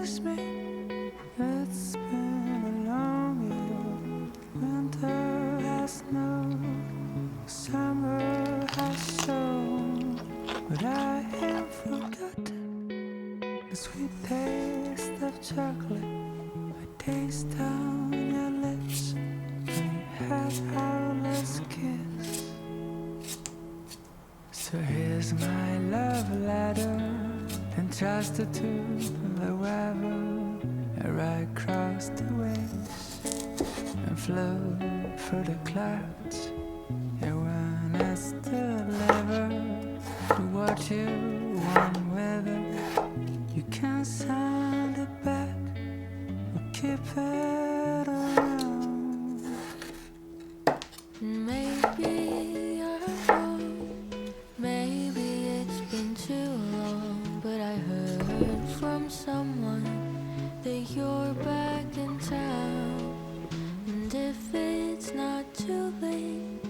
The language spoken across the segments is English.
miss me? It's been a long year. Winter has snow, summer has shown, but I haven't forgotten the sweet taste of chocolate. I taste on your lips when we had our last kiss. So here's my love letter, entrusted to the weather. I ride across the waves and float through the clouds. Yeah, when it's delivered to what you want with it, you can send it back or keep it around. Maybe I'm wrong, maybe it's been too long, but I heard from someone that you're back in town. And if it's not too late,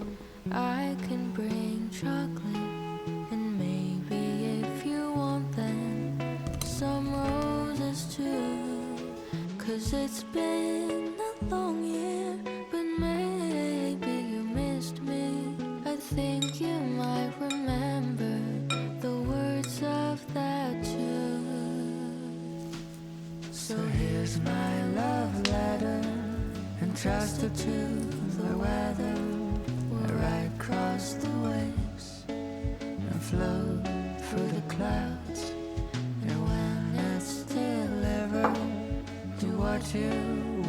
I can bring chocolate. And maybe if you want them, some roses too. 'Cause it's been a long year, but maybe you missed me. I think you might remember the words of that tune. So here's my love letter, entrusted to the weather. I ride across the waves and float through the clouds. And when it's delivered, do what you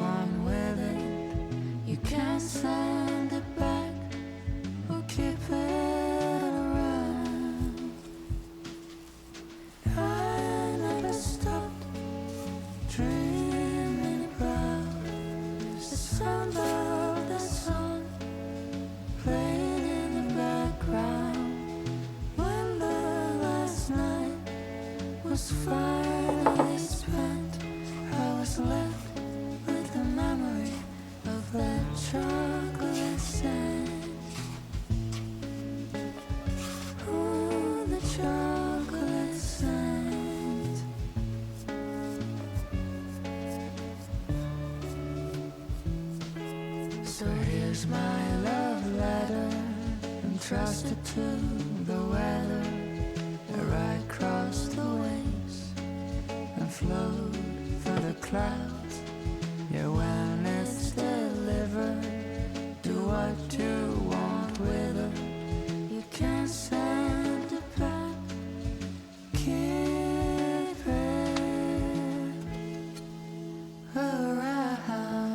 want with it. You can send it back or keep it around. I never stopped dreaming about the sound of the sun playing in the background when the last night was finally spent. I was left with the memory of that chocolate scent. Ooh, the chocolate scent. So here's my love letter, entrusted to the weather. I ride across the waves and float through the clouds. Yeah, when it's delivered, do what you want with it. You can send it back, keep it around.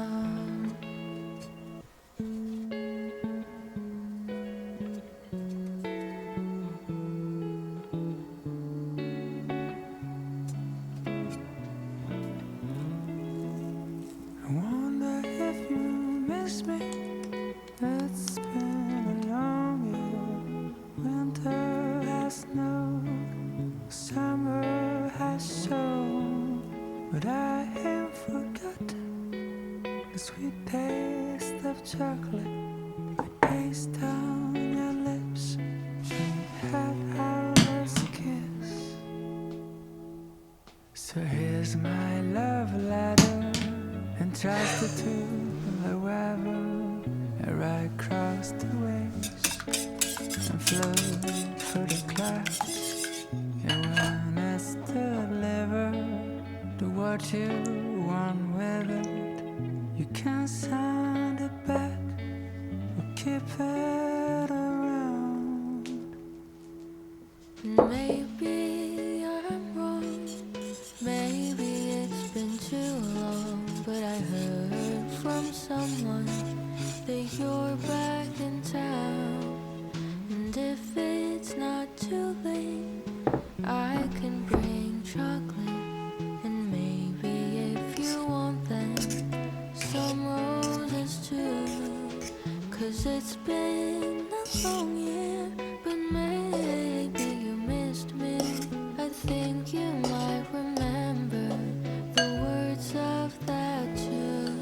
I wonder if you miss me. It's been a long year. Winter has snow, summer has shown, but I haven't forgotten the sweet taste of chocolate. I taste on your lips when we had our last kiss. So here's my love letter, entrusted to the weather. I ride across the waves and float through the clouds. And when it's delivered, do what you want with it. You can send it back or keep it around. Maybe I'm wrong, maybe it's been too long, but I heard from someone that you're back in town. And if it's not too late, I can bring chocolate. And maybe if you want them, some roses too. 'Cause it's been a long year, but maybe you missed me. I think you might remember the words of that tune.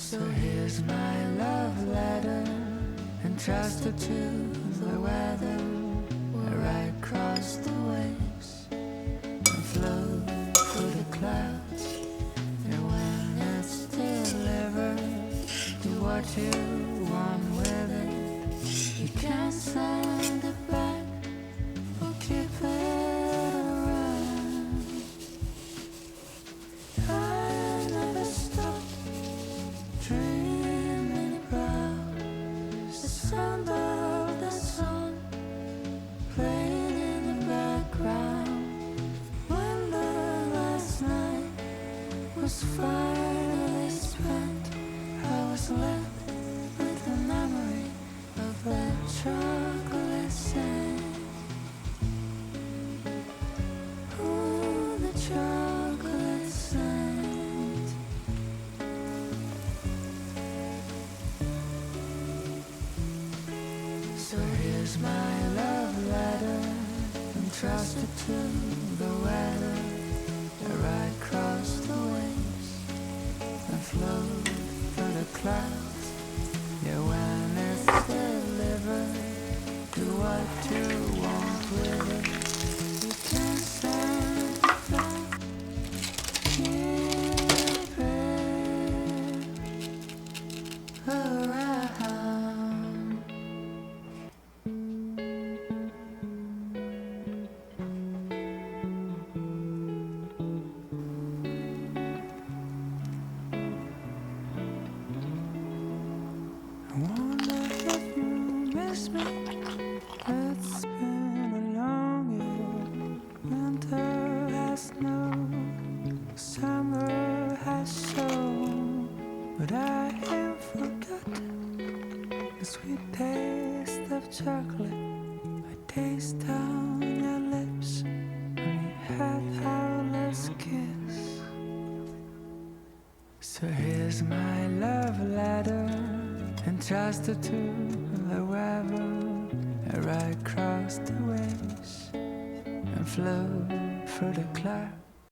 So here's my love letter, entrusted to the weather. I ride across the waves and float you want with it. You can send it back or keep it around. I never stop dreaming about the sound of the song playing in the background. When the last night was finally spent, I was left with the memory of that chocolate scent. Ooh, the chocolate scent. So here's my love letter, entrusted to the weather. I ride across the waves and float through the clouds. Yeah, when it's delivered, do what you want with it. You can send it back, keep it around. I wonder if you miss me. It's been a long year. Winter has snowed, summer has shown, but I ain't forgotten the sweet taste of chocolate I taste on your lips when we had our last kiss. So here's my love letter, entrusted to the weather. I ride across the waves and float through the clouds.